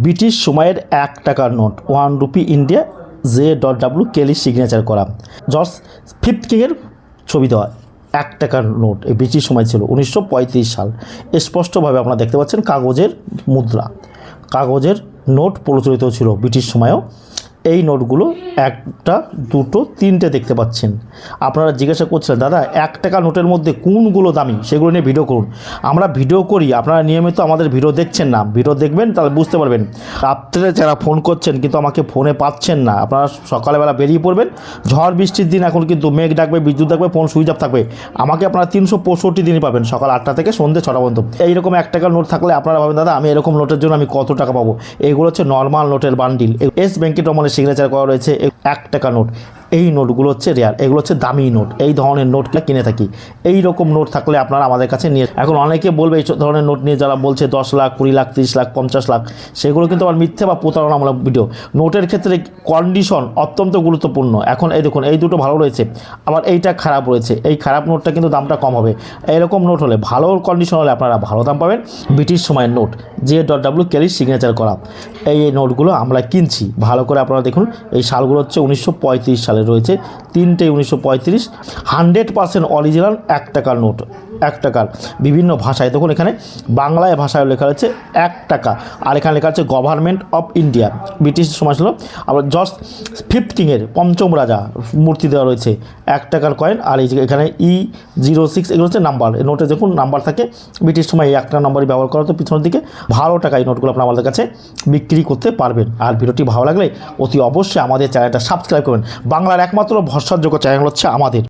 British সময়ের ১ টাকার note 1 rupee India JW কেলির সিগনেচার করা জর্জ ফিফথ কিংয়ের ছবি দেওয়া ১ টাকার নোট এই ব্রিটিশ সময় ছিল ১৯৩৫ সাল। স্পষ্টভাবে আপনারা দেখতে পাচ্ছেন কাগজের মুদ্রা, কাগজের নোট প্রচলিত ছিল ব্রিটিশ সময়েও। এই নোটগুলো একটা দুটো তিনটে দেখতে পাচ্ছেন। আপনারা জিজ্ঞাসা করছিলেন দাদা ১ টাকা নোটের মধ্যে কোনগুলো দামি সেগুলো নিয়ে ভিডিও করুন। আমরা ভিডিও করি, আপনারা নিয়মিত আমাদের ভিডিও দেখছেন না, ভিডিও দেখবেন তাহলে বুঝতে পারবেন। রাত্রে যারা ফোন করছেন কিন্তু আমাকে ফোনে পাচ্ছেন না, আপনারা সকালবেলা বেরিয়ে পড়বেন। ঝড় বৃষ্টির দিন এখন কিন্তু মেঘ ডাকবে, বিদ্যুৎ ডাকবে, ফোন সুইচ অফ থাকবে। আমাকে আপনারা ৩৬৫ দিনই পাবেন, সকাল ৮টা থেকে সন্ধ্যে ৬টা পর্যন্ত। এইরকম ১ টাকার নোট থাকলে আপনারা ভাবেন দাদা আমি এরকম নোটের জন্য আমি কত টাকা পাবো। এইগুলো হচ্ছে নর্মাল নোটের বান্ডিল। এস ভেঙ্কটরমনের সিগনেচার করা রয়েছে ১ টাকা নোট। এই নোটগুলো হচ্ছে রেয়ার, এগুলো হচ্ছে দামি নোট। এই ধরনের নোটগুলো কিনে থাকি। এই রকম নোট থাকলে আপনারা আমাদের কাছে নিয়ে, এখন অনেকে বলবে এই ধরনের নোট নিয়ে যারা বলছে ১০ লাখ ২০ লাখ ৩০ লাখ ৫০ লাখ, সেগুলো কিন্তু আমার মিথ্যে বা প্রতারণামূলক ভিডিও। নোটের ক্ষেত্রে কন্ডিশন অত্যন্ত গুরুত্বপূর্ণ। এখন এই দেখুন, এই দুটো ভালো রয়েছে, আবার এইটা খারাপ রয়েছে। এই খারাপ নোটটা কিন্তু দামটা কম হবে। এইরকম নোট হলে, ভালো কন্ডিশন হলে আপনারা ভালো দাম পাবেন। ব্রিটিশ সময়ের নোট JW কেলির সিগনেচার করা এই নোটগুলো আমরা কিনছি। ভালো করে আপনারা দেখুন, এই সালগুলো হচ্ছে ১৯৩৫ সালে রয়েছে, তিনটে ১৯৩৫। 100% অরিজিনাল ১ টাকার নোট, ১ টাকার বিভিন্ন ভাষায়। দেখুন এখানে বাংলায় ভাষায় লেখা রয়েছে ১ টাকা, আর এখানে লেখা আছে গভর্নমেন্ট অফ ইন্ডিয়া। ব্রিটিশ সময় ছিল। আবার জর্জ ফিফথ কিংয়ের পঞ্চম রাজা মূর্তি দেওয়া রয়েছে ১ টাকার কয়েন। আর এই যে এখানে E06 এগুলো হচ্ছে নাম্বার। এই নোটে দেখুন নাম্বার থাকে। ব্রিটিশ সময় এই ১ টাকা নাম্বারই ব্যবহার করা হতো পিছনের দিকে। ভালো টাকা এই নোটগুলো আপনারা আমাদের কাছে বিক্রি করতে পারবেন। আর ভিডিওটি ভালো লাগলে অতি অবশ্যই আমাদের চ্যানেলটা সাবস্ক্রাইব করবেন। বাংলার একমাত্র ভরসাযোগ্য চ্যানেল হচ্ছে আমাদের।